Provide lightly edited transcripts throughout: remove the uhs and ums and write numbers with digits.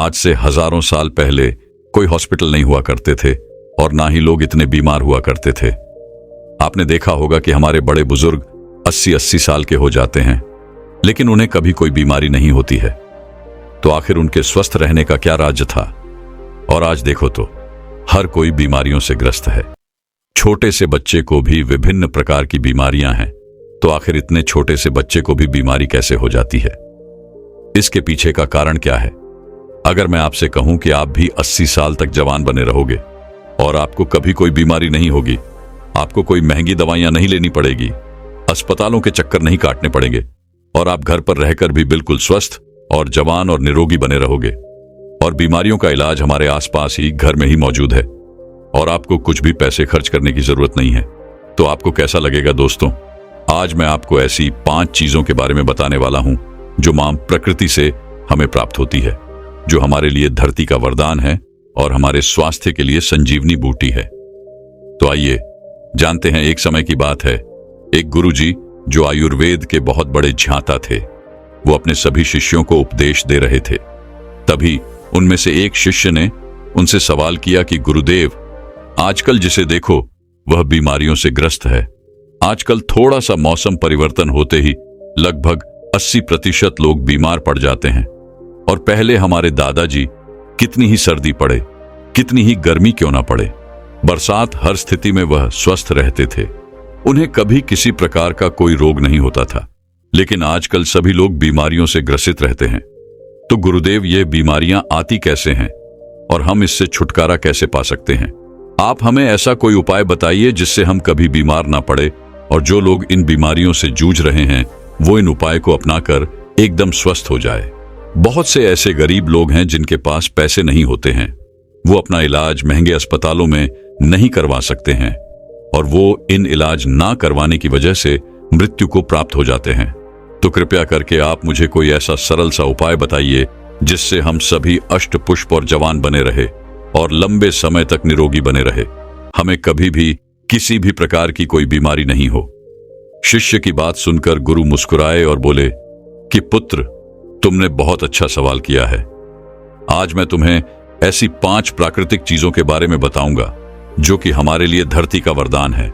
आज से हजारों साल पहले कोई हॉस्पिटल नहीं हुआ करते थे और ना ही लोग इतने बीमार हुआ करते थे। आपने देखा होगा कि हमारे बड़े बुजुर्ग 80-80 साल के हो जाते हैं, लेकिन उन्हें कभी कोई बीमारी नहीं होती है। तो आखिर उनके स्वस्थ रहने का क्या राज था? और आज देखो तो हर कोई बीमारियों से ग्रस्त है। छोटे से बच्चे को भी विभिन्न प्रकार की बीमारियां हैं, तो आखिर इतने छोटे से बच्चे को भी बीमारी कैसे हो जाती है? इसके पीछे का कारण क्या है? अगर मैं आपसे कहूं कि आप भी 80 साल तक जवान बने रहोगे और आपको कभी कोई बीमारी नहीं होगी, आपको कोई महंगी दवाइयां नहीं लेनी पड़ेगी, अस्पतालों के चक्कर नहीं काटने पड़ेंगे और आप घर पर रहकर भी बिल्कुल स्वस्थ और जवान और निरोगी बने रहोगे और बीमारियों का इलाज हमारे आसपास ही घर में ही मौजूद है और आपको कुछ भी पैसे खर्च करने की जरूरत नहीं है, तो आपको कैसा लगेगा दोस्तों? आज मैं आपको ऐसी 5 चीजों के बारे में बताने वाला हूं जो मां प्रकृति से हमें प्राप्त होती है, जो हमारे लिए धरती का वरदान है और हमारे स्वास्थ्य के लिए संजीवनी बूटी है। तो आइए जानते हैं। एक समय की बात है, एक गुरुजी जो आयुर्वेद के बहुत बड़े झांता थे, वो अपने सभी शिष्यों को उपदेश दे रहे थे। तभी उनमें से एक शिष्य ने उनसे सवाल किया कि गुरुदेव, आजकल जिसे देखो वह बीमारियों से ग्रस्त है। आजकल थोड़ा सा मौसम परिवर्तन होते ही लगभग 80% लोग बीमार पड़ जाते हैं और पहले हमारे दादाजी कितनी ही सर्दी पड़े, कितनी ही गर्मी क्यों ना पड़े, बरसात, हर स्थिति में वह स्वस्थ रहते थे। उन्हें कभी किसी प्रकार का कोई रोग नहीं होता था। लेकिन आजकल सभी लोग बीमारियों से ग्रसित रहते हैं। तो गुरुदेव, ये बीमारियां आती कैसे हैं और हम इससे छुटकारा कैसे पा सकते हैं? आप हमें ऐसा कोई उपाय बताइए जिससे हम कभी बीमार ना पड़े और जो लोग इन बीमारियों से जूझ रहे हैं वो इन उपाय को अपनाकर एकदम स्वस्थ हो जाए। बहुत से ऐसे गरीब लोग हैं जिनके पास पैसे नहीं होते हैं, वो अपना इलाज महंगे अस्पतालों में नहीं करवा सकते हैं और वो इन इलाज ना करवाने की वजह से मृत्यु को प्राप्त हो जाते हैं। तो कृपया करके आप मुझे कोई ऐसा सरल सा उपाय बताइए जिससे हम सभी अष्ट पुष्प और जवान बने रहे और लंबे समय तक निरोगी बने रहे, हमें कभी भी किसी भी प्रकार की कोई बीमारी नहीं हो। शिष्य की बात सुनकर गुरु मुस्कुराए और बोले कि पुत्र, तुमने बहुत अच्छा सवाल किया है। आज मैं तुम्हें ऐसी 5 प्राकृतिक चीजों के बारे में बताऊंगा जो कि हमारे लिए धरती का वरदान है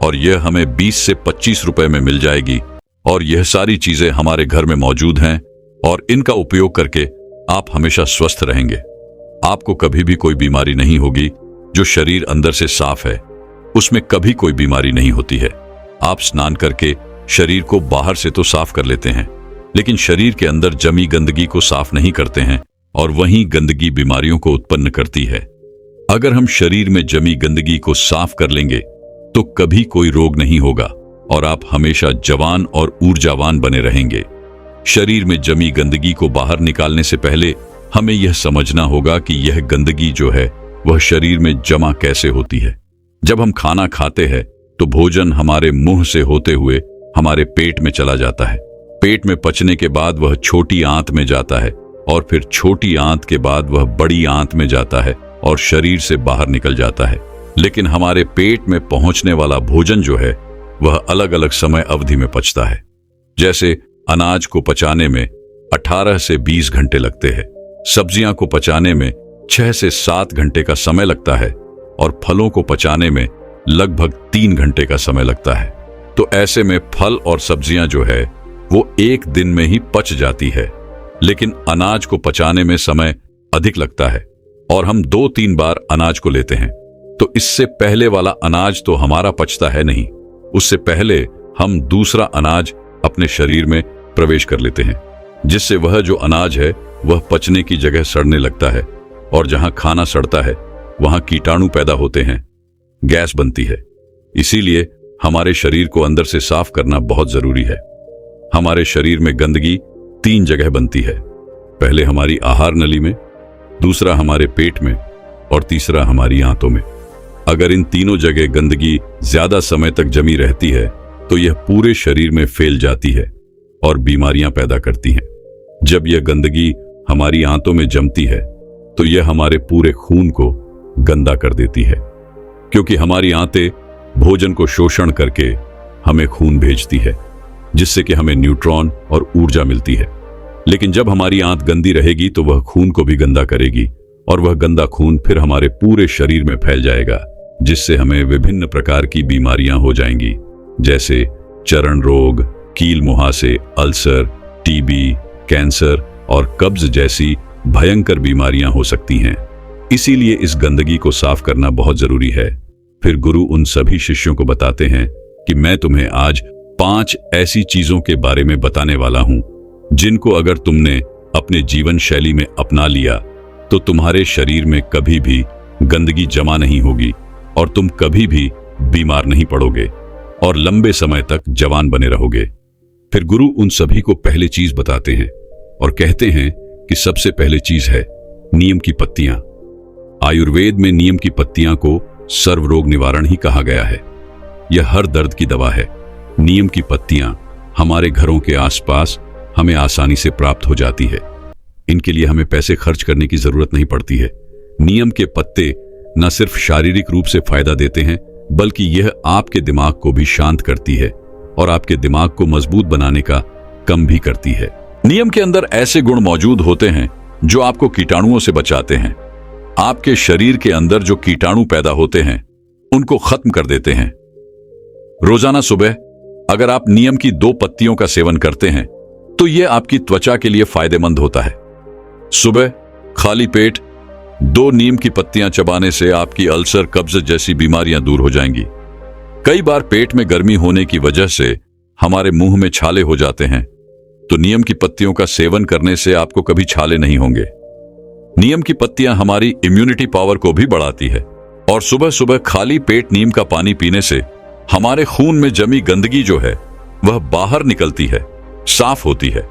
और यह हमें 20 से 25 रुपए में मिल जाएगी और यह सारी चीजें हमारे घर में मौजूद हैं और इनका उपयोग करके आप हमेशा स्वस्थ रहेंगे। आपको कभी भी कोई बीमारी नहीं होगी। जो शरीर अंदर से साफ है उसमें कभी कोई बीमारी नहीं होती है। आप स्नान करके शरीर को बाहर से तो साफ कर लेते हैं, लेकिन शरीर के अंदर जमी गंदगी को साफ नहीं करते हैं और वही गंदगी बीमारियों को उत्पन्न करती है। अगर हम शरीर में जमी गंदगी को साफ कर लेंगे तो कभी कोई रोग नहीं होगा और आप हमेशा जवान और ऊर्जावान बने रहेंगे। शरीर में जमी गंदगी को बाहर निकालने से पहले हमें यह समझना होगा कि यह गंदगी जो है वह शरीर में जमा कैसे होती है। जब हम खाना खाते हैं तो भोजन हमारे मुंह से होते हुए हमारे पेट में चला जाता है। पेट में पचने के बाद वह छोटी आंत में जाता है और फिर छोटी आंत के बाद वह बड़ी आंत में जाता है और शरीर से बाहर निकल जाता है। लेकिन हमारे पेट में पहुंचने वाला भोजन जो है वह अलग अलग समय अवधि में पचता है। जैसे अनाज को पचाने में 18 से 20 घंटे लगते हैं, सब्जियां को पचाने में 6 से 7 घंटे का समय लगता है और फलों को पचाने में लगभग 3 घंटे का समय लगता है। तो ऐसे में फल और सब्जियां जो है वो एक दिन में ही पच जाती है, लेकिन अनाज को पचाने में समय अधिक लगता है और हम 2-3 बार अनाज को लेते हैं। तो इससे पहले वाला अनाज तो हमारा पचता है नहीं, उससे पहले हम दूसरा अनाज अपने शरीर में प्रवेश कर लेते हैं, जिससे वह जो अनाज है वह पचने की जगह सड़ने लगता है और जहां खाना सड़ता है वहां कीटाणु पैदा होते हैं, गैस बनती है। इसीलिए हमारे शरीर को अंदर से साफ करना बहुत जरूरी है। हमारे शरीर में गंदगी 3 जगह बनती है, पहले हमारी आहार नली में, दूसरा हमारे पेट में और तीसरा हमारी आंतों में। अगर इन तीनों जगह गंदगी ज्यादा समय तक जमी रहती है तो यह पूरे शरीर में फैल जाती है और बीमारियां पैदा करती हैं। जब यह गंदगी हमारी आंतों में जमती है तो यह हमारे पूरे खून को गंदा कर देती है, क्योंकि हमारी आंतें भोजन को शोषण करके हमें खून भेजती है, जिससे कि हमें न्यूट्रॉन और ऊर्जा मिलती है। लेकिन जब हमारी आंत गंदी रहेगी तो वह खून को भी गंदा करेगी और वह गंदा खून फिर हमारे पूरे शरीर में फैल जाएगा, जिससे हमें विभिन्न प्रकार की बीमारियां हो जाएंगी, जैसे चरण रोग, कील मुहासे, अल्सर, टीबी, कैंसर और कब्ज जैसी भयंकर बीमारियां हो सकती हैं। इसीलिए इस गंदगी को साफ करना बहुत जरूरी है। फिर गुरु उन सभी शिष्यों को बताते हैं कि मैं तुम्हें आज 5 ऐसी चीजों के बारे में बताने वाला हूं जिनको अगर तुमने अपने जीवन शैली में अपना लिया तो तुम्हारे शरीर में कभी भी गंदगी जमा नहीं होगी और तुम कभी भी बीमार नहीं पड़ोगे और लंबे समय तक जवान बने रहोगे। फिर गुरु उन सभी को पहली चीज बताते हैं और कहते हैं कि सबसे पहली चीज है नीम की पत्तियां। आयुर्वेद में नीम की पत्तियां को सर्वरोग निवारण ही कहा गया है। यह हर दर्द की दवा है। नीम की पत्तियां हमारे घरों के आसपास हमें आसानी से प्राप्त हो जाती है। इनके लिए हमें पैसे खर्च करने की जरूरत नहीं पड़ती है। नीम के पत्ते न सिर्फ शारीरिक रूप से फायदा देते हैं, बल्कि यह आपके दिमाग को भी शांत करती है और आपके दिमाग को मजबूत बनाने का काम भी करती है। नीम के अंदर ऐसे गुण मौजूद होते हैं जो आपको कीटाणुओं से बचाते हैं। आपके शरीर के अंदर जो कीटाणु पैदा होते हैं उनको खत्म कर देते हैं। रोजाना सुबह अगर आप नीम की 2 पत्तियों का सेवन करते हैं तो यह आपकी त्वचा के लिए फायदेमंद होता है। सुबह खाली पेट 2 नीम की पत्तियां चबाने से आपकी अल्सर, कब्ज जैसी बीमारियां दूर हो जाएंगी। कई बार पेट में गर्मी होने की वजह से हमारे मुंह में छाले हो जाते हैं, तो नीम की पत्तियों का सेवन करने से आपको कभी छाले नहीं होंगे। नीम की पत्तियां हमारी इम्यूनिटी पावर को भी बढ़ाती है और सुबह सुबह खाली पेट नीम का पानी पीने से हमारे खून में जमी गंदगी जो है वह बाहर निकलती है, साफ होती है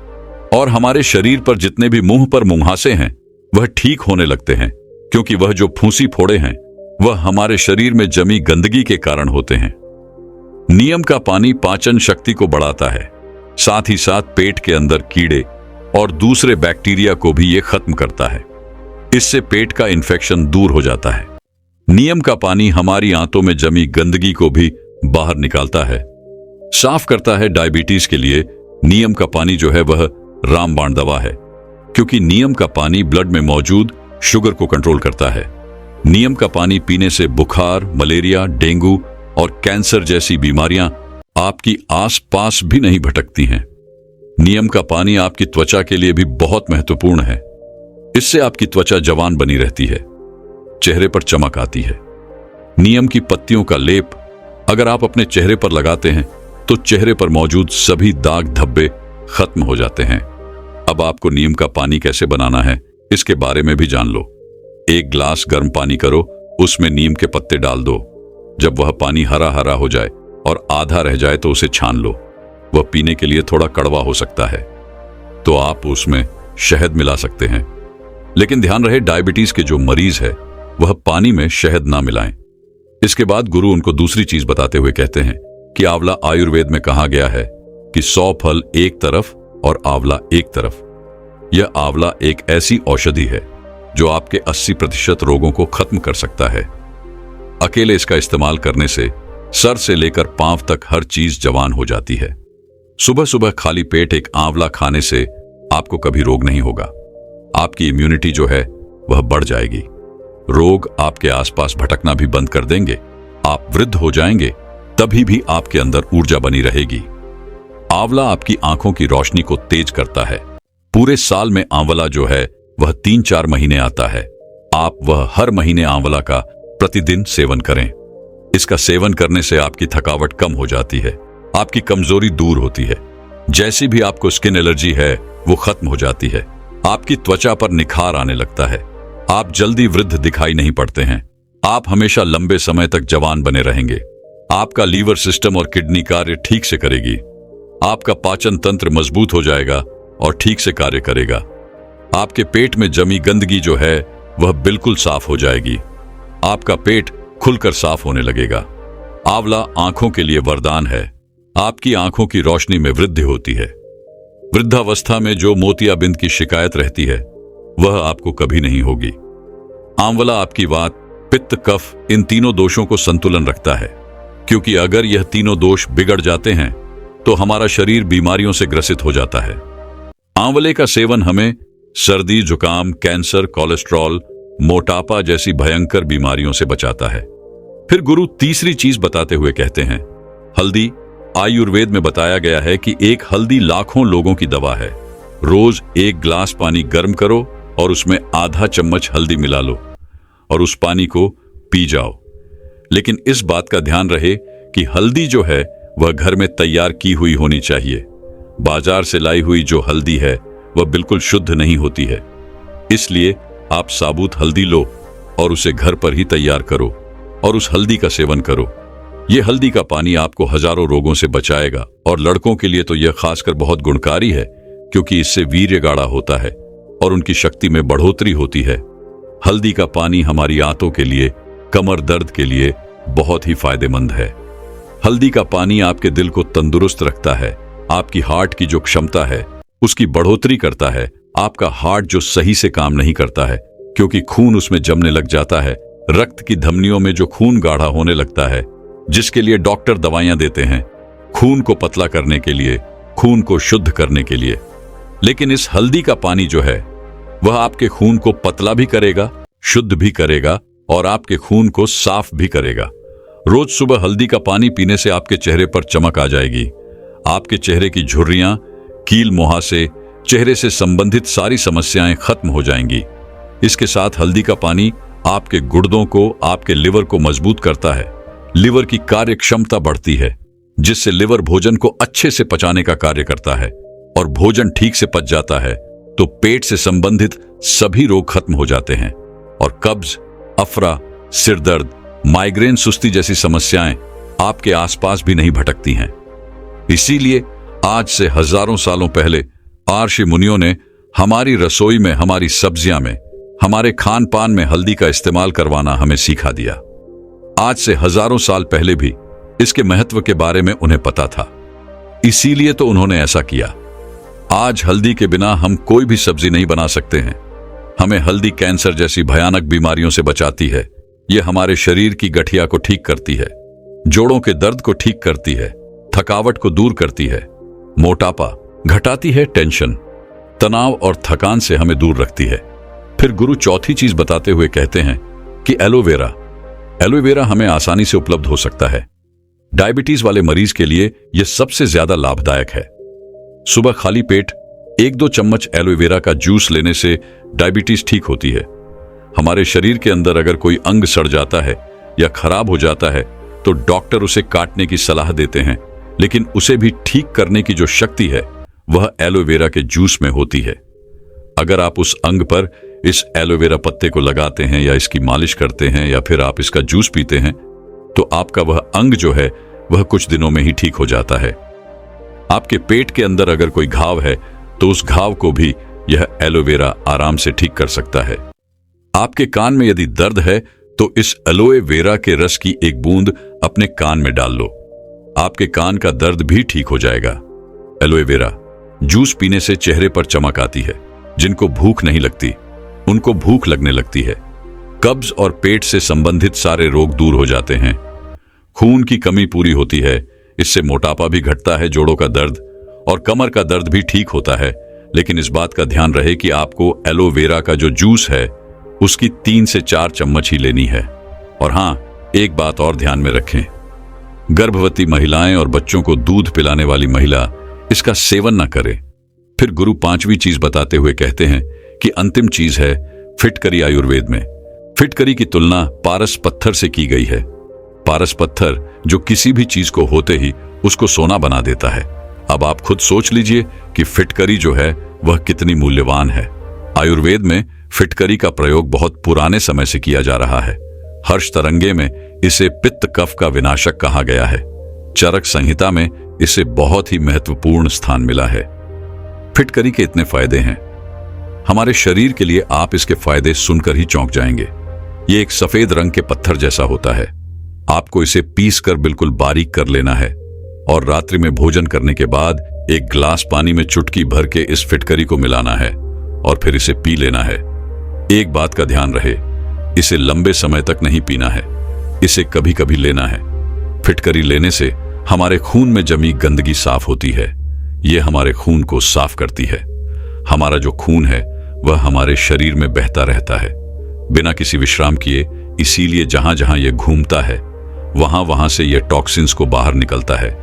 और हमारे शरीर पर जितने भी मुंह पर मुंहासे हैं वह ठीक होने लगते हैं, क्योंकि वह जो फूंसी फोड़े हैं वह हमारे शरीर में जमी गंदगी के कारण होते हैं। नीम का पानी पाचन शक्ति को बढ़ाता है, साथ ही साथ पेट के अंदर कीड़े और दूसरे बैक्टीरिया को भी यह खत्म करता है। इससे पेट का इन्फेक्शन दूर हो जाता है। नीम का पानी हमारी आंतों में जमी गंदगी को भी बाहर निकालता है, साफ करता है। डायबिटीज के लिए नीम का पानी जो है वह रामबाण दवा है, क्योंकि नीम का पानी ब्लड में मौजूद शुगर को कंट्रोल करता है। नीम का पानी पीने से बुखार, मलेरिया, डेंगू और कैंसर जैसी बीमारियां आपकी आसपास भी नहीं भटकती हैं। नीम का पानी आपकी त्वचा के लिए भी बहुत महत्वपूर्ण है। इससे आपकी त्वचा जवान बनी रहती है, चेहरे पर चमक आती है। नीम की पत्तियों का लेप अगर आप अपने चेहरे पर लगाते हैं तो चेहरे पर मौजूद सभी दाग धब्बे खत्म हो जाते हैं। अब आपको नीम का पानी कैसे बनाना है इसके बारे में भी जान लो। 1 गिलास गर्म पानी करो, उसमें नीम के पत्ते डाल दो। जब वह पानी हरा हरा हो जाए और आधा रह जाए तो उसे छान लो। वह पीने के लिए थोड़ा कड़वा हो सकता है, तो आप उसमें शहद मिला सकते हैं। लेकिन ध्यान रहे, डायबिटीज के जो मरीज है वह पानी में शहद ना मिलाएं। इसके बाद गुरु उनको दूसरी चीज बताते हुए कहते हैं कि आंवला आयुर्वेद में कहा गया है कि 100 फल एक तरफ और आंवला एक तरफ। यह आंवला एक ऐसी औषधि है जो आपके 80% रोगों को खत्म कर सकता है। अकेले इसका इस्तेमाल करने से सर से लेकर पांव तक हर चीज जवान हो जाती है। सुबह सुबह खाली पेट एक आंवला खाने से आपको कभी रोग नहीं होगा। आपकी इम्यूनिटी जो है वह बढ़ जाएगी। रोग आपके आसपास भटकना भी बंद कर देंगे। आप वृद्ध हो जाएंगे, तभी भी आपके अंदर ऊर्जा बनी रहेगी। आंवला आपकी आंखों की रोशनी को तेज करता है। पूरे साल में आंवला जो है वह 3-4 महीने आता है। आप वह हर महीने आंवला का प्रतिदिन सेवन करें। इसका सेवन करने से आपकी थकावट कम हो जाती है, आपकी कमजोरी दूर होती है। जैसी भी आपको स्किन एलर्जी है वो खत्म हो जाती है। आपकी त्वचा पर निखार आने लगता है। आप जल्दी वृद्ध दिखाई नहीं पड़ते हैं। आप हमेशा लंबे समय तक जवान बने रहेंगे। आपका लीवर सिस्टम और किडनी कार्य ठीक से करेगी। आपका पाचन तंत्र मजबूत हो जाएगा और ठीक से कार्य करेगा। आपके पेट में जमी गंदगी जो है वह बिल्कुल साफ हो जाएगी। आपका पेट खुलकर साफ होने लगेगा। आंवला आंखों के लिए वरदान है। आपकी आंखों की रोशनी में वृद्धि होती है। वृद्धावस्था में जो मोतियाबिंद की शिकायत रहती है वह आपको कभी नहीं होगी। आंवला आपकी वात, पित्त, कफ इन तीनों दोषों को संतुलन रखता है, क्योंकि अगर यह तीनों दोष बिगड़ जाते हैं तो हमारा शरीर बीमारियों से ग्रसित हो जाता है। आंवले का सेवन हमें सर्दी, जुकाम, कैंसर, कोलेस्ट्रॉल, मोटापा जैसी भयंकर बीमारियों से बचाता है। फिर गुरु तीसरी चीज बताते हुए कहते हैं, हल्दी। आयुर्वेद में बताया गया है कि एक हल्दी लाखों लोगों की दवा है। रोज 1 गिलास पानी गर्म करो और उसमें आधा चम्मच हल्दी मिला लो और उस पानी को पी जाओ। लेकिन इस बात का ध्यान रहे कि हल्दी जो है वह घर में तैयार की हुई होनी चाहिए। बाजार से लाई हुई जो हल्दी है वह बिल्कुल शुद्ध नहीं होती है। इसलिए आप साबुत हल्दी लो और उसे घर पर ही तैयार करो और उस हल्दी का सेवन करो। यह हल्दी का पानी आपको हजारों रोगों से बचाएगा और लड़कों के लिए तो यह खासकर बहुत गुणकारी है, क्योंकि इससे वीर्य गाढ़ा होता है और उनकी शक्ति में बढ़ोतरी होती है। हल्दी का पानी हमारी आंतों के लिए, कमर दर्द के लिए बहुत ही फायदेमंद है। हल्दी का पानी आपके दिल को तंदुरुस्त रखता है, आपकी हार्ट की जो क्षमता है उसकी बढ़ोतरी करता है। आपका हार्ट जो सही से काम नहीं करता है क्योंकि खून उसमें जमने लग जाता है, रक्त की धमनियों में जो खून गाढ़ा होने लगता है, जिसके लिए डॉक्टर दवाइयां देते हैं, खून को पतला करने के लिए, खून को शुद्ध करने के लिए। लेकिन इस हल्दी का पानी जो है वह आपके खून को पतला भी करेगा, शुद्ध भी करेगा और आपके खून को साफ भी करेगा। रोज सुबह हल्दी का पानी पीने से आपके चेहरे पर चमक आ जाएगी। आपके चेहरे की झुर्रियां, कील मुहासे, चेहरे से संबंधित सारी समस्याएं खत्म हो जाएंगी। इसके साथ हल्दी का पानी आपके गुर्दों को, आपके लिवर को मजबूत करता है। लिवर की कार्य क्षमता बढ़ती है, जिससे लिवर भोजन को अच्छे से पचाने का कार्य करता है और भोजन ठीक से पच जाता है तो पेट से संबंधित सभी रोग खत्म हो जाते हैं और कब्ज, अफरा, सिर दर्द, माइग्रेन, सुस्ती जैसी समस्याएं आपके आसपास भी नहीं भटकती हैं। इसीलिए आज से हजारों सालों पहले ऋषि मुनियों ने हमारी रसोई में, हमारी सब्जियां में, हमारे खान पान में हल्दी का इस्तेमाल करवाना हमें सिखा दिया। आज से हजारों साल पहले भी इसके महत्व के बारे में उन्हें पता था, इसीलिए तो उन्होंने ऐसा किया। आज हल्दी के बिना हम कोई भी सब्जी नहीं बना सकते हैं। हमें हल्दी कैंसर जैसी भयानक बीमारियों से बचाती है। यह हमारे शरीर की गठिया को ठीक करती है, जोड़ों के दर्द को ठीक करती है, थकावट को दूर करती है, मोटापा घटाती है, टेंशन, तनाव और थकान से हमें दूर रखती है। फिर गुरु चौथी चीज बताते हुए कहते हैं कि एलोवेरा। एलोवेरा हमें आसानी से उपलब्ध हो सकता है। डायबिटीज वाले मरीज के लिए यह सबसे ज्यादा लाभदायक है। सुबह खाली पेट 1-2 चम्मच एलोवेरा का जूस लेने से डायबिटीज ठीक होती है। हमारे शरीर के अंदर अगर कोई अंग सड़ जाता है या खराब हो जाता है तो डॉक्टर उसे काटने की सलाह देते हैं, लेकिन उसे भी ठीक करने की जो शक्ति है वह एलोवेरा के जूस में होती है। अगर आप उस अंग पर इस एलोवेरा पत्ते को लगाते हैं या इसकी मालिश करते हैं या फिर आप इसका जूस पीते हैं तो आपका वह अंग जो है वह कुछ दिनों में ही ठीक हो जाता है। आपके पेट के अंदर अगर कोई घाव है तो उस घाव को भी यह एलोवेरा आराम से ठीक कर सकता है। आपके कान में यदि दर्द है तो इस एलोए वेरा के रस की एक बूंद अपने कान में डाल लो, आपके कान का दर्द भी ठीक हो जाएगा। एलोए वेरा जूस पीने से चेहरे पर चमक आती है। जिनको भूख नहीं लगती उनको भूख लगने लगती है। कब्ज और पेट से संबंधित सारे रोग दूर हो जाते हैं। खून की कमी पूरी होती है। इससे मोटापा भी घटता है, जोड़ों का दर्द और कमर का दर्द भी ठीक होता है। लेकिन इस बात का ध्यान रहे कि आपको एलोवेरा का जो जूस है उसकी 3 से 4 चम्मच ही लेनी है। और हां, एक बात और ध्यान में रखें, गर्भवती महिलाएं और बच्चों को दूध पिलाने वाली महिला इसका सेवन न करे। फिर गुरु 5वीं चीज बताते हुए कहते हैं कि अंतिम चीज है फिटकरी। आयुर्वेद में फिटकरी की तुलना पारस पत्थर से की गई है। पारस पत्थर जो किसी भी चीज को होते ही उसको सोना बना देता है। अब आप खुद सोच लीजिए कि फिटकरी जो है वह कितनी मूल्यवान है। आयुर्वेद में फिटकरी का प्रयोग बहुत पुराने समय से किया जा रहा है। हर्ष तरंगे में इसे पित्त कफ का विनाशक कहा गया है। चरक संहिता में इसे बहुत ही महत्वपूर्ण स्थान मिला है। फिटकरी के इतने फायदे हैं हमारे शरीर के लिए, आप इसके फायदे सुनकर ही चौंक जाएंगे। ये एक सफेद रंग के पत्थर जैसा होता है। आपको इसे पीस कर बिल्कुल बारीक कर लेना है और रात्रि में भोजन करने के बाद 1 गिलास पानी में चुटकी भर के इस फिटकरी को मिलाना है और फिर इसे पी लेना है। एक बात का ध्यान रहे, इसे लंबे समय तक नहीं पीना है, इसे कभी कभी लेना है। फिटकरी लेने से हमारे खून में जमी गंदगी साफ होती है। यह हमारे खून को साफ करती है। हमारा जो खून है वह हमारे शरीर में बहता रहता है बिना किसी विश्राम किए। इसीलिए जहां जहां यह घूमता है वहां वहां से यह टॉक्सिन्स को बाहर निकलता है।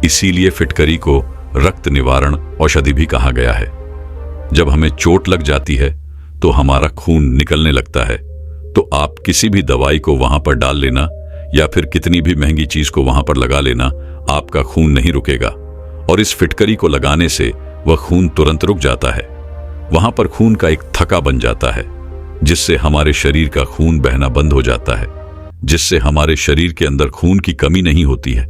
इसीलिए फिटकरी को रक्त निवारण औषधि भी कहा गया है। जब हमें चोट लग जाती है तो हमारा खून निकलने लगता है, तो आप किसी भी दवाई को वहां पर डाल लेना या फिर कितनी भी महंगी चीज को वहां पर लगा लेना, आपका खून नहीं रुकेगा। और इस फिटकरी को लगाने से वह खून तुरंत रुक जाता है। वहां पर खून का एक थक्का बन जाता है जिससे हमारे शरीर का खून बहना बंद हो जाता है, जिससे हमारे शरीर के अंदर खून की कमी नहीं होती है।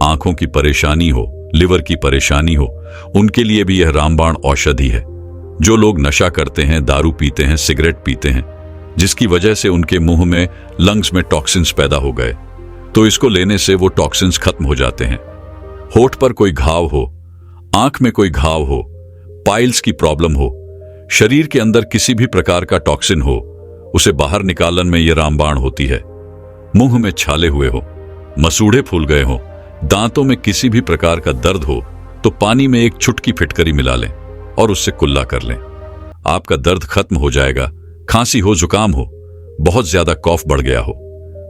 आंखों की परेशानी हो, लिवर की परेशानी हो, उनके लिए भी यह रामबाण औषधि है। जो लोग नशा करते हैं, दारू पीते हैं, सिगरेट पीते हैं, जिसकी वजह से उनके मुंह में, लंग्स में टॉक्सिन्स पैदा हो गए, तो इसको लेने से वो टॉक्सिन्स खत्म हो जाते हैं। होठ पर कोई घाव हो, आंख में कोई घाव हो, पाइल्स की प्रॉब्लम हो, शरीर के अंदर किसी भी प्रकार का टॉक्सिन हो, उसे बाहर निकालन में यह रामबाण होती है। मुंह में छाले हुए हो, मसूड़े फूल गए हो, दांतों में किसी भी प्रकार का दर्द हो, तो पानी में एक चुटकी फिटकरी मिला लें और उससे कुल्ला कर लें। आपका दर्द खत्म हो जाएगा। खांसी हो, जुकाम हो, बहुत ज्यादा कॉफ बढ़ गया हो,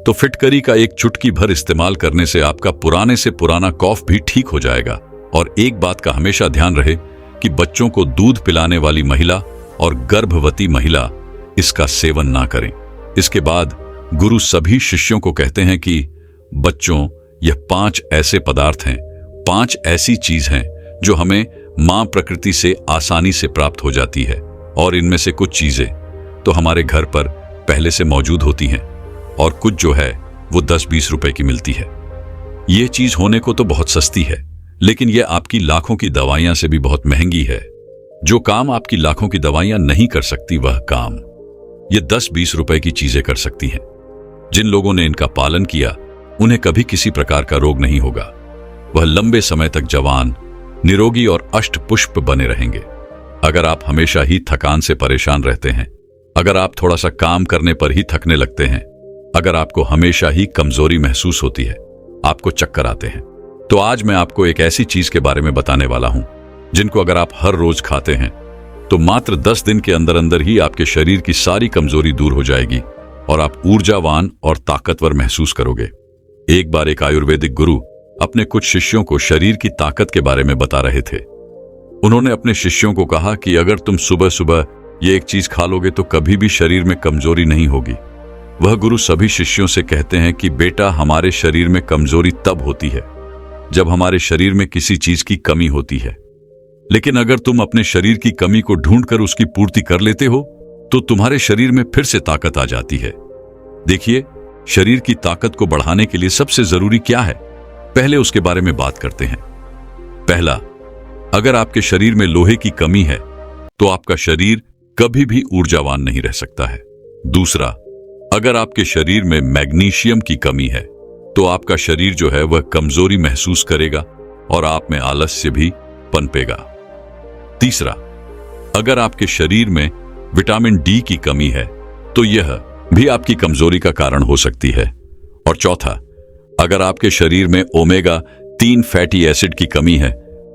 तो फिटकरी का एक चुटकी भर इस्तेमाल करने से आपका पुराने से पुराना कॉफ भी ठीक हो जाएगा। और एक बात का हमेशा ध्यान रहे कि बच्चों को दूध पिलाने वाली महिला और गर्भवती महिला इसका सेवन ना करें। इसके बाद गुरु सभी शिष्यों को कहते हैं कि बच्चों, यह 5 ऐसे पदार्थ हैं, 5 ऐसी चीज हैं जो हमें मां प्रकृति से आसानी से प्राप्त हो जाती है। और इनमें से कुछ चीजें तो हमारे घर पर पहले से मौजूद होती हैं और कुछ जो है वो 10-20 रुपए की मिलती है। ये चीज होने को तो बहुत सस्ती है, लेकिन यह आपकी लाखों की दवाइयां से भी बहुत महंगी है। जो काम आपकी लाखों की दवाइयां नहीं कर सकती, वह काम ये 10-20 रुपए की चीजें कर सकती हैं। जिन लोगों ने इनका पालन किया उन्हें कभी किसी प्रकार का रोग नहीं होगा। वह लंबे समय तक जवान, निरोगी और अष्टपुष्प बने रहेंगे। अगर आप हमेशा ही थकान से परेशान रहते हैं, अगर आप थोड़ा सा काम करने पर ही थकने लगते हैं, अगर आपको हमेशा ही कमजोरी महसूस होती है, आपको चक्कर आते हैं, तो आज मैं आपको एक ऐसी चीज के बारे में बताने वाला हूं जिनको अगर आप हर रोज खाते हैं तो मात्र 10 दिन के अंदर अंदर ही आपके शरीर की सारी कमजोरी दूर हो जाएगी और आप ऊर्जावान और ताकतवर महसूस करोगे। एक बार एक आयुर्वेदिक गुरु अपने कुछ शिष्यों को शरीर की ताकत के बारे में बता रहे थे। उन्होंने अपने शिष्यों को कहा कि अगर तुम सुबह सुबह ये एक चीज खा लोगे तो कभी भी शरीर में कमजोरी नहीं होगी। वह गुरु सभी शिष्यों से कहते हैं कि बेटा, हमारे शरीर में कमजोरी तब होती है जब हमारे शरीर में किसी चीज की कमी होती है, लेकिन अगर तुम अपने शरीर की कमी को ढूंढकर उसकी पूर्ति कर लेते हो तो तुम्हारे शरीर में फिर से ताकत आ जाती है। देखिए, शरीर की ताकत को बढ़ाने के लिए सबसे जरूरी क्या है, पहले उसके बारे में बात करते हैं। पहला, अगर आपके शरीर में लोहे की कमी है तो आपका शरीर कभी भी ऊर्जावान नहीं रह सकता है। दूसरा, अगर आपके शरीर में मैग्नीशियम की कमी है तो आपका शरीर जो है वह कमजोरी महसूस करेगा और आप में आलस्य भी पनपेगा। तीसरा, अगर आपके शरीर में विटामिन डी की कमी है तो यह भी आपकी कमजोरी का कारण हो सकती है। और चौथा, अगर आपके शरीर में ओमेगा 3 फैटी एसिड की कमी है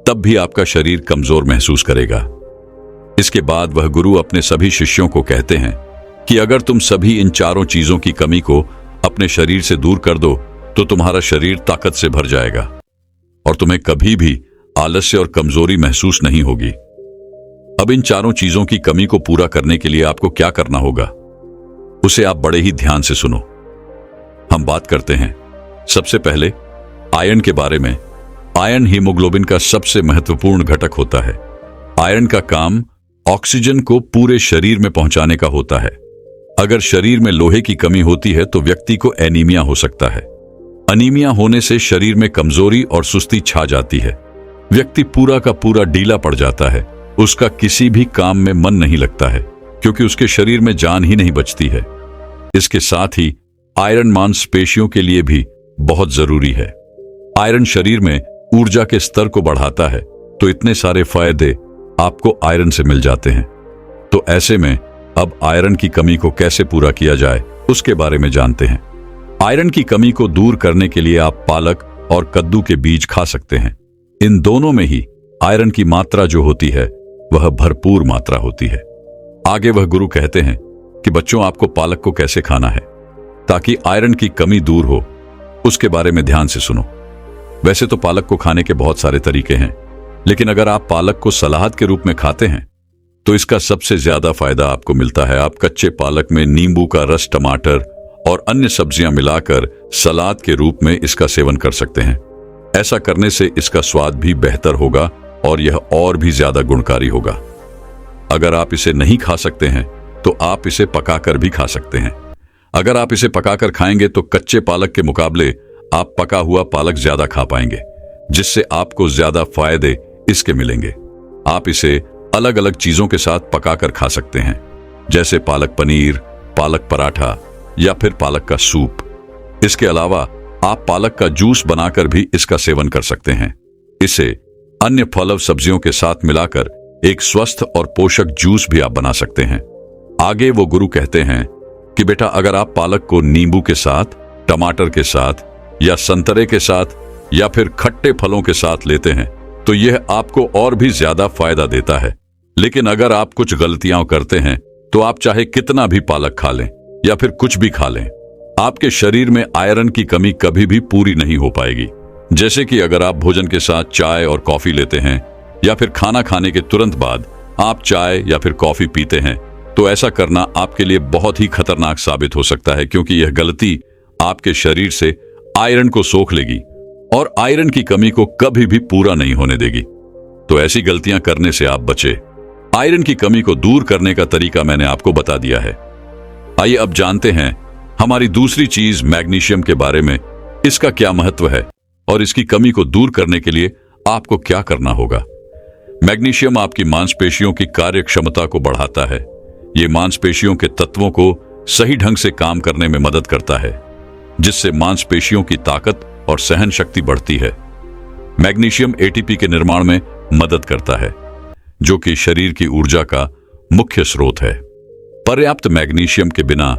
तब भी आपका शरीर कमजोर महसूस करेगा। इसके बाद वह गुरु अपने सभी शिष्यों को कहते हैं कि अगर तुम सभी इन चारों चीजों की कमी को अपने शरीर से दूर कर दो तो तुम्हारा शरीर ताकत से भर जाएगा और तुम्हें कभी भी आलस्य और कमजोरी महसूस नहीं होगी। अब इन चारों चीजों की कमी को पूरा करने के लिए आपको क्या करना होगा, उसे आप बड़े ही ध्यान से सुनो। हम बात करते हैं सबसे पहले आयरन के बारे में। आयरन हीमोग्लोबिन का सबसे महत्वपूर्ण घटक होता है। आयरन का काम ऑक्सीजन को पूरे शरीर में पहुंचाने का होता है। अगर शरीर में लोहे की कमी होती है तो व्यक्ति को एनीमिया हो सकता है। अनीमिया होने से शरीर में कमजोरी और सुस्ती छा जाती है। व्यक्ति पूरा का पूरा ढीला पड़ जाता है। उसका किसी भी काम में मन नहीं लगता है क्योंकि उसके शरीर में जान ही नहीं बचती है। इसके साथ ही आयरन मांसपेशियों के लिए भी बहुत जरूरी है। आयरन शरीर में ऊर्जा के स्तर को बढ़ाता है, तो इतने सारे फायदे आपको आयरन से मिल जाते हैं। तो ऐसे में अब आयरन की कमी को कैसे पूरा किया जाए उसके बारे में जानते हैं। आयरन की कमी को दूर करने के लिए आप पालक और कद्दू के बीज खा सकते हैं। इन दोनों में ही आयरन की मात्रा जो होती है वह भरपूर मात्रा होती है। आगे वह गुरु कहते हैं कि बच्चों, आपको पालक को कैसे खाना है ताकि आयरन की कमी दूर हो, उसके बारे में ध्यान से सुनो। वैसे तो पालक को खाने के बहुत सारे तरीके हैं, लेकिन अगर आप पालक को सलाद के रूप में खाते हैं तो इसका सबसे ज्यादा फायदा आपको मिलता है। आप कच्चे पालक में नींबू का रस, टमाटर और अन्य सब्जियां मिलाकर सलाद के रूप में इसका सेवन कर सकते हैं। ऐसा करने से इसका स्वाद भी बेहतर होगा और यह और भी ज्यादा गुणकारी होगा। अगर आप इसे नहीं खा सकते हैं तो आप इसे पकाकर भी खा सकते हैं। अगर आप इसे पकाकर खाएंगे तो कच्चे पालक के मुकाबले आप पका हुआ पालक ज्यादा खा पाएंगे, जिससे आपको ज्यादा फायदे इसके मिलेंगे। आप इसे अलग अलग चीजों के साथ पकाकर खा सकते हैं, जैसे पालक पनीर, पालक पराठा या फिर पालक का सूप। इसके अलावा आप पालक का जूस बनाकर भी इसका सेवन कर सकते हैं। इसे अन्य फल और सब्जियों के साथ मिलाकर एक स्वस्थ और पोषक जूस भी आप बना सकते हैं। आगे वो गुरु कहते हैं कि बेटा, अगर आप पालक को नींबू के साथ, टमाटर के साथ या संतरे के साथ या फिर खट्टे फलों के साथ लेते हैं तो यह आपको और भी ज्यादा फायदा देता है। लेकिन अगर आप कुछ गलतियां करते हैं तो आप चाहे कितना भी पालक खा लें या फिर कुछ भी खा लें, आपके शरीर में आयरन की कमी कभी भी पूरी नहीं हो पाएगी। जैसे कि अगर आप भोजन के साथ चाय और कॉफी लेते हैं या फिर खाना खाने के तुरंत बाद आप चाय या फिर कॉफी पीते हैं, तो ऐसा करना आपके लिए बहुत ही खतरनाक साबित हो सकता है, क्योंकि यह गलती आपके शरीर से आयरन को सोख लेगी और आयरन की कमी को कभी भी पूरा नहीं होने देगी। तो ऐसी गलतियां करने से आप बचे। आयरन की कमी को दूर करने का तरीका मैंने आपको बता दिया है। आइए अब जानते हैं हमारी दूसरी चीज मैग्नीशियम के बारे में। इसका क्या महत्व है और इसकी कमी को दूर करने के लिए आपको क्या करना होगा। मैग्नीशियम आपकी मांसपेशियों की कार्य क्षमता को बढ़ाता है। ये मांसपेशियों के तत्वों को सही ढंग से काम करने में मदद करता है, जिससे मांसपेशियों की ताकत और सहन शक्ति बढ़ती है। मैग्नीशियम एटीपी के निर्माण में मदद करता है, जो कि शरीर की ऊर्जा का मुख्य स्रोत है। पर्याप्त मैग्नीशियम के बिना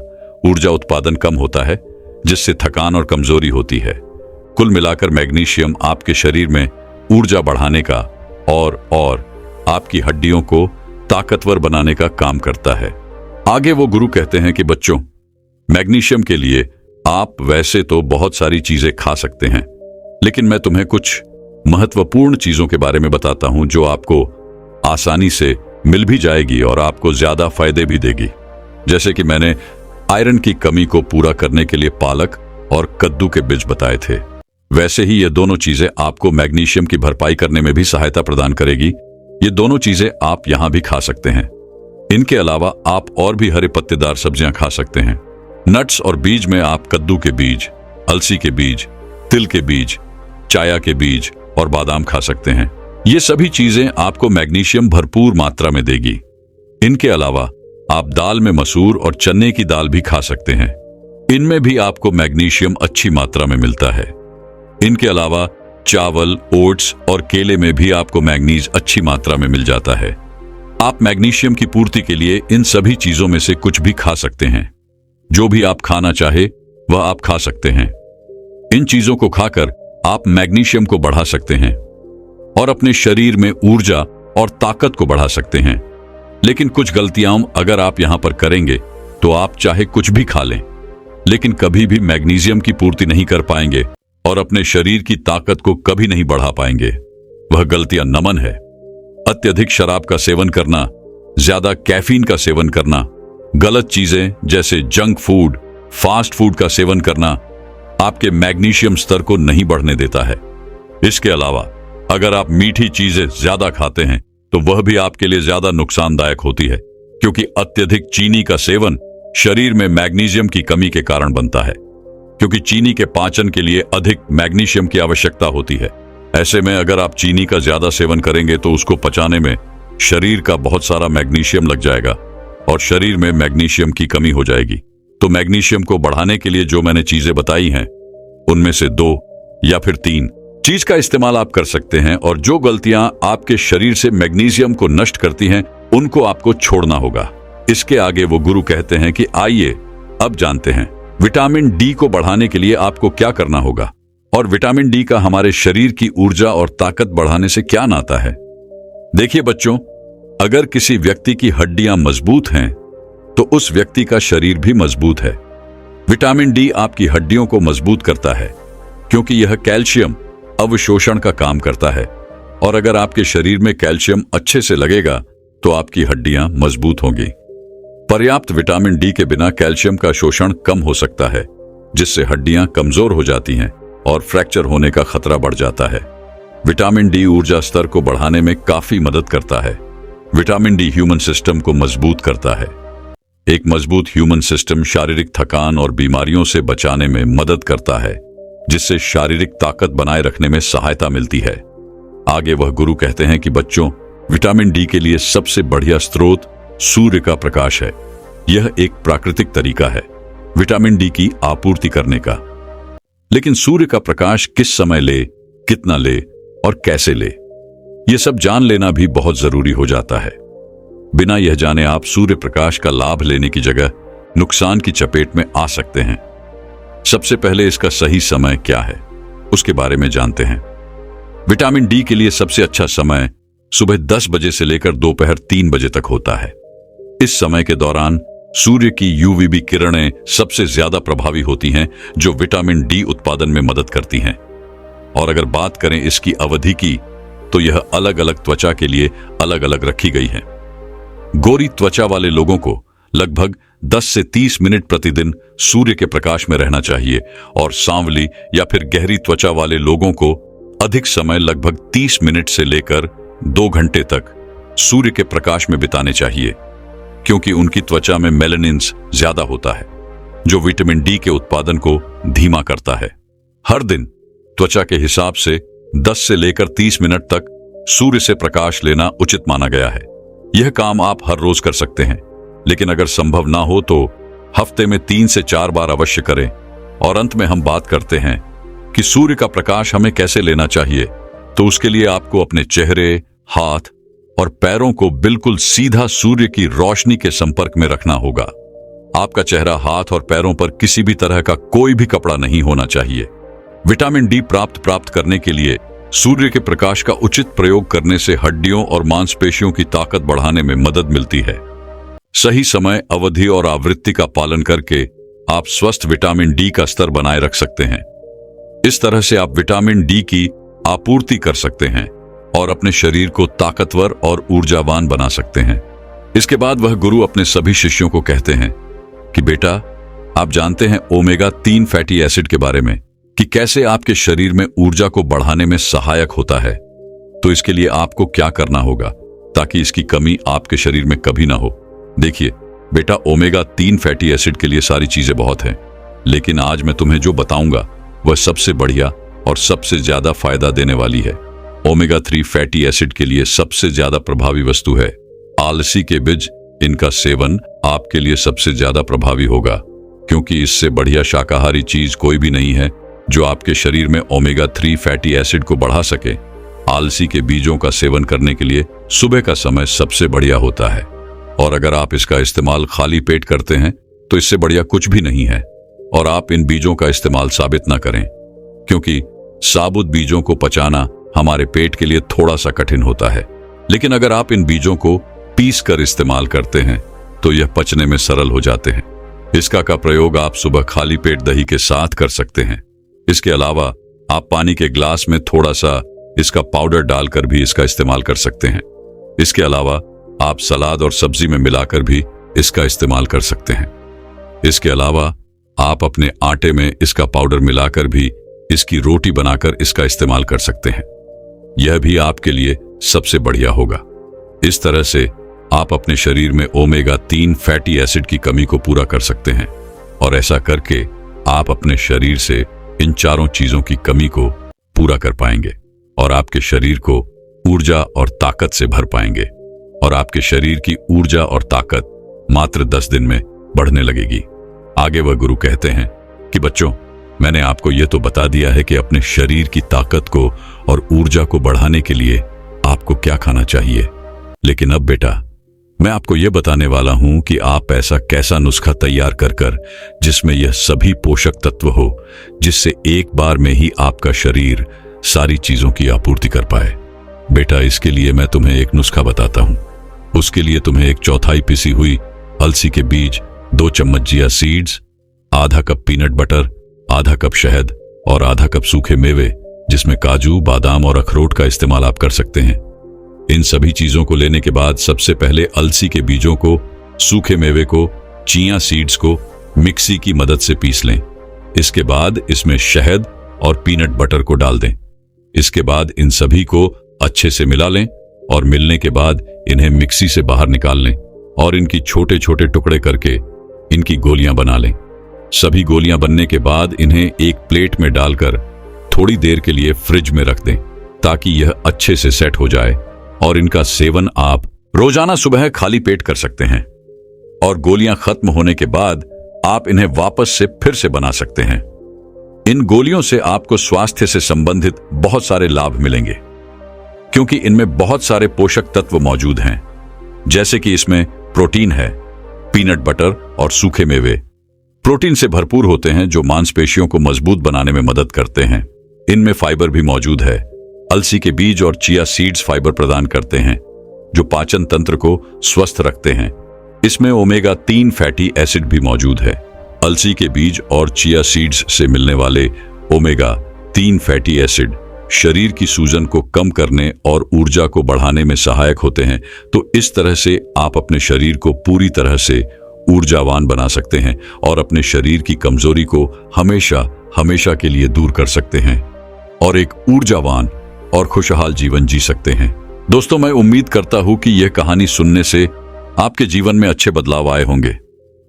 ऊर्जा उत्पादन कम होता है, जिससे थकान और कमजोरी होती है। कुल मिलाकर मैग्नीशियम आपके शरीर में ऊर्जा बढ़ाने का और आपकी हड्डियों को ताकतवर बनाने का काम करता है। आगे वो गुरु कहते हैं कि बच्चों, मैग्नीशियम के लिए आप वैसे तो बहुत सारी चीजें खा सकते हैं, लेकिन मैं तुम्हें कुछ महत्वपूर्ण चीजों के बारे में बताता हूं जो आपको आसानी से मिल भी जाएगी और आपको ज्यादा फायदे भी देगी। जैसे कि मैंने आयरन की कमी को पूरा करने के लिए पालक और कद्दू के बीज बताए थे, वैसे ही ये दोनों चीजें आपको मैग्नीशियम की भरपाई करने में भी सहायता प्रदान करेगी। ये दोनों चीजें आप यहां भी खा सकते हैं। इनके अलावा आप और भी हरे पत्तेदार सब्जियां खा सकते हैं। नट्स और बीज में आप कद्दू के बीज, अलसी के बीज, तिल के बीज, चाया के बीज और बादाम खा सकते हैं। ये सभी चीजें आपको मैग्नीशियम भरपूर मात्रा में देगी। इनके अलावा आप दाल में मसूर और चने की दाल भी खा सकते हैं। इनमें भी आपको मैग्नीशियम अच्छी मात्रा में मिलता है। इनके अलावा चावल, ओट्स और केले में भी आपको मैग्नीज अच्छी मात्रा में मिल जाता है। आप मैग्नीशियम की पूर्ति के लिए इन सभी चीजों में से कुछ भी खा सकते हैं। जो भी आप खाना चाहे वह आप खा सकते हैं। इन चीजों को खाकर आप मैग्नीशियम को बढ़ा सकते हैं और अपने शरीर में ऊर्जा और ताकत को बढ़ा सकते हैं। लेकिन कुछ गलतियां अगर आप यहां पर करेंगे तो आप चाहे कुछ भी खा लें, लेकिन कभी भी मैग्नीशियम की पूर्ति नहीं कर पाएंगे और अपने शरीर की ताकत को कभी नहीं बढ़ा पाएंगे। वह गलतियां नमन है। अत्यधिक शराब का सेवन करना, ज्यादा कैफीन का सेवन करना, गलत चीजें जैसे जंक फूड, फास्ट फूड का सेवन करना आपके मैग्नीशियम स्तर को नहीं बढ़ने देता है। इसके अलावा अगर आप मीठी चीजें ज्यादा खाते हैं तो वह भी आपके लिए ज्यादा नुकसानदायक होती है, क्योंकि अत्यधिक चीनी का सेवन शरीर में मैग्नीशियम की कमी के कारण बनता है, क्योंकि चीनी के पाचन के लिए अधिक मैग्नीशियम की आवश्यकता होती है। ऐसे में अगर आप चीनी का ज्यादा सेवन करेंगे तो उसको पचाने में शरीर का बहुत सारा मैग्नीशियम लग जाएगा और शरीर में मैग्नीशियम की कमी हो जाएगी। तो मैग्नीशियम को बढ़ाने के लिए जो मैंने चीजें बताई हैं, उनमें से 2 या फिर 3 चीज का इस्तेमाल आप कर सकते हैं, और जो गलतियां आपके शरीर से मैग्नीशियम को नष्ट करती हैं उनको आपको छोड़ना होगा। इसके आगे वो गुरु कहते हैं कि आइए अब जानते हैं विटामिन डी को बढ़ाने के लिए आपको क्या करना होगा और विटामिन डी का हमारे शरीर की ऊर्जा और ताकत बढ़ाने से क्या नाता है। देखिए बच्चों, अगर किसी व्यक्ति की हड्डियां मजबूत हैं तो उस व्यक्ति का शरीर भी मजबूत है। विटामिन डी आपकी हड्डियों को मजबूत करता है क्योंकि यह कैल्शियम अवशोषण का काम करता है, और अगर आपके शरीर में कैल्शियम अच्छे से लगेगा तो आपकी हड्डियां मजबूत होंगी। पर्याप्त विटामिन डी के बिना कैल्शियम का शोषण कम हो सकता है, जिससे हड्डियां कमजोर हो जाती हैं और फ्रैक्चर होने का खतरा बढ़ जाता है। विटामिन डी ऊर्जा स्तर को बढ़ाने में काफी मदद करता है। विटामिन डी ह्यूमन सिस्टम को मजबूत करता है। एक मजबूत ह्यूमन सिस्टम शारीरिक थकान और बीमारियों से बचाने में मदद करता है, जिससे शारीरिक ताकत बनाए रखने में सहायता मिलती है। आगे वह गुरु कहते हैं कि बच्चों, विटामिन डी के लिए सबसे बढ़िया स्रोत सूर्य का प्रकाश है। यह एक प्राकृतिक तरीका है विटामिन डी की आपूर्ति करने का। लेकिन सूर्य का प्रकाश किस समय ले, कितना ले और कैसे ले, यह सब जान लेना भी बहुत जरूरी हो जाता है। बिना यह जाने आप सूर्य प्रकाश का लाभ लेने की जगह नुकसान की चपेट में आ सकते हैं। सबसे पहले इसका सही समय क्या है, उसके बारे में जानते हैं। विटामिन डी के लिए सबसे अच्छा समय सुबह 10 बजे से लेकर दोपहर 3 बजे तक होता है। इस समय के दौरान सूर्य की यूवीबी किरणें सबसे ज्यादा प्रभावी होती हैं, जो विटामिन डी उत्पादन में मदद करती हैं। और अगर बात करें इसकी अवधि की, तो यह अलग अलग त्वचा के लिए अलग अलग रखी गई है। गोरी त्वचा वाले लोगों को लगभग 10 से 30 मिनट प्रतिदिन सूर्य के प्रकाश में रहना चाहिए, और सांवली या फिर गहरी त्वचा वाले लोगों को अधिक समय लगभग 30 मिनट से लेकर 2 घंटे तक सूर्य के प्रकाश में बिताने चाहिए, क्योंकि उनकी त्वचा में मेलानिन्स ज्यादा होता है, जो विटामिन डी के उत्पादन को धीमा करता है। हर दिन त्वचा के हिसाब से 10 से लेकर 30 मिनट तक सूर्य से प्रकाश लेना उचित माना गया है। यह काम आप हर रोज कर सकते हैं, लेकिन अगर संभव ना हो तो हफ्ते में 3 से 4 बार अवश्य करें। और अंत में हम बात करते हैं कि सूर्य का प्रकाश हमें कैसे लेना चाहिए। तो उसके लिए आपको अपने चेहरे, हाथ और पैरों को बिल्कुल सीधा सूर्य की रोशनी के संपर्क में रखना होगा। आपका चेहरा, हाथ और पैरों पर किसी भी तरह का कोई भी कपड़ा नहीं होना चाहिए। विटामिन डी प्राप्त करने के लिए सूर्य के प्रकाश का उचित प्रयोग करने से हड्डियों और मांसपेशियों की ताकत बढ़ाने में मदद मिलती है। सही समय, अवधि और आवृत्ति का पालन करके आप स्वस्थ विटामिन डी का स्तर बनाए रख सकते हैं। इस तरह से आप विटामिन डी की आपूर्ति कर सकते हैं और अपने शरीर को ताकतवर और ऊर्जावान बना सकते हैं। इसके बाद वह गुरु अपने सभी शिष्यों को कहते हैं कि बेटा, आप जानते हैं ओमेगा 3 फैटी एसिड के बारे में, कि कैसे आपके शरीर में ऊर्जा को बढ़ाने में सहायक होता है। तो इसके लिए आपको क्या करना होगा ताकि इसकी कमी आपके शरीर में कभी ना हो। देखिए बेटा, ओमेगा 3 फैटी एसिड के लिए सारी चीजें बहुत हैं, लेकिन आज मैं तुम्हें जो बताऊंगा वह सबसे बढ़िया और सबसे ज्यादा फायदा देने वाली है। ओमेगा 3 फैटी एसिड के लिए सबसे ज्यादा प्रभावी वस्तु है आलसी के बीज। इनका सेवन आपके लिए सबसे ज्यादा प्रभावी होगा, क्योंकि इससे बढ़िया शाकाहारी चीज कोई भी नहीं है जो आपके शरीर में ओमेगा 3 फैटी एसिड को बढ़ा सके। आलसी के बीजों का सेवन करने के लिए सुबह का समय सबसे बढ़िया होता है, और अगर आप इसका इस्तेमाल खाली पेट करते हैं तो इससे बढ़िया कुछ भी नहीं है। और आप इन बीजों का इस्तेमाल साबित ना करें, क्योंकि साबुत बीजों को पचाना हमारे पेट के लिए थोड़ा सा कठिन होता है। लेकिन अगर आप इन बीजों को पीस कर इस्तेमाल करते हैं तो यह पचने में सरल हो जाते हैं। इसका का प्रयोग आप सुबह खाली पेट दही के साथ कर सकते हैं। इसके अलावा आप पानी के ग्लास में थोड़ा सा इसका पाउडर डालकर भी इसका इस्तेमाल कर सकते हैं। इसके अलावा आप सलाद और सब्जी में मिलाकर भी इसका इस्तेमाल कर सकते हैं। इसके अलावा आप अपने आटे में इसका पाउडर मिलाकर भी इसकी रोटी बनाकर इसका इस्तेमाल कर सकते हैं। यह भी आपके लिए सबसे बढ़िया होगा। इस तरह से आप अपने शरीर में ओमेगा 3 फैटी एसिड की कमी को पूरा कर सकते हैं, और ऐसा करके आप अपने शरीर से इन चारों चीजों की कमी को पूरा कर पाएंगे, और आपके शरीर को ऊर्जा और ताकत से भर पाएंगे, और आपके शरीर की ऊर्जा और ताकत मात्र 10 दिन में बढ़ने लगेगी। आगे वह गुरु कहते हैं कि बच्चों, मैंने आपको यह तो बता दिया है कि अपने शरीर की ताकत को और ऊर्जा को बढ़ाने के लिए आपको क्या खाना चाहिए, लेकिन अब बेटा, मैं आपको यह बताने वाला हूं कि आप ऐसा कैसा नुस्खा तैयार कर जिसमें यह सभी पोषक तत्व हो, जिससे एक बार में ही आपका शरीर सारी चीजों की आपूर्ति कर पाए। बेटा, इसके लिए मैं तुम्हें एक नुस्खा बताता हूं। उसके लिए तुम्हें 1/4 पिसी हुई अलसी के बीज, 2 चम्मच चिया सीड्स, आधा कप पीनट बटर, आधा कप शहद और आधा कप सूखे मेवे जिसमें काजू, बादाम और अखरोट का इस्तेमाल आप कर सकते हैं। इन सभी चीजों को लेने के बाद सबसे पहले अलसी के बीजों को, सूखे मेवे को, चिया सीड्स को मिक्सी की मदद से पीस लें। इसके बाद इसमें शहद और पीनट बटर को डाल दें। इसके बाद इन सभी को अच्छे से मिला लें और मिलने के बाद इन्हें मिक्सी से बाहर निकाल लें और इनकी छोटे छोटे टुकड़े करके इनकी गोलियां बना लें। सभी गोलियां बनने के बाद इन्हें एक प्लेट में डालकर थोड़ी देर के लिए फ्रिज में रख दें ताकि यह अच्छे से सेट हो जाए और इनका सेवन आप रोजाना सुबह खाली पेट कर सकते हैं। और गोलियां खत्म होने के बाद आप इन्हें वापस से फिर से बना सकते हैं। इन गोलियों से आपको स्वास्थ्य से संबंधित बहुत सारे लाभ मिलेंगे क्योंकि इनमें बहुत सारे पोषक तत्व मौजूद हैं, जैसे कि इसमें प्रोटीन है। पीनट बटर और सूखे मेवे प्रोटीन से भरपूर होते हैं जो मांसपेशियों को मजबूत बनाने में मदद करते हैं। इनमें फाइबर भी मौजूद है। अलसी के बीज और चिया सीड्स फाइबर प्रदान करते हैं जो पाचन तंत्र को स्वस्थ रखते हैं। इसमें ओमेगा 3 फैटी एसिड भी मौजूद है। अलसी के बीज और चिया सीड्स से मिलने वाले ओमेगा 3 फैटी एसिड शरीर की सूजन को कम करने और ऊर्जा को बढ़ाने में सहायक होते हैं। तो इस तरह से आप अपने शरीर को पूरी तरह से ऊर्जावान बना सकते हैं और अपने शरीर की कमजोरी को हमेशा हमेशा के लिए दूर कर सकते हैं और एक ऊर्जावान और खुशहाल जीवन जी सकते हैं। दोस्तों, मैं उम्मीद करता हूं कि यह कहानी सुनने से आपके जीवन में अच्छे बदलाव आए होंगे।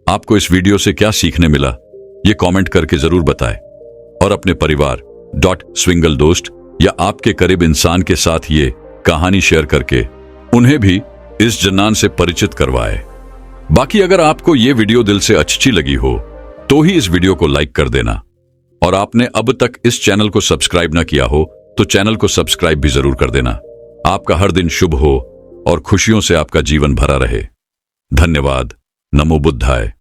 आपको इस वीडियो से क्या सीखने मिला, ये कमेंट करके जरूर बताएं और अपने परिवार स्विंगल दोस्त या आपके करीब इंसान के साथ ये कहानी शेयर करके उन्हें भी इस जन्नान से परिचित करवाएं। बाकी अगर आपको ये वीडियो दिल से अच्छी लगी हो तो ही इस वीडियो को लाइक कर देना और आपने अब तक इस चैनल को सब्सक्राइब ना किया हो तो चैनल को सब्सक्राइब भी जरूर कर देना। आपका हर दिन शुभ हो और खुशियों से आपका जीवन भरा रहे। धन्यवाद। नमो बुद्धाय।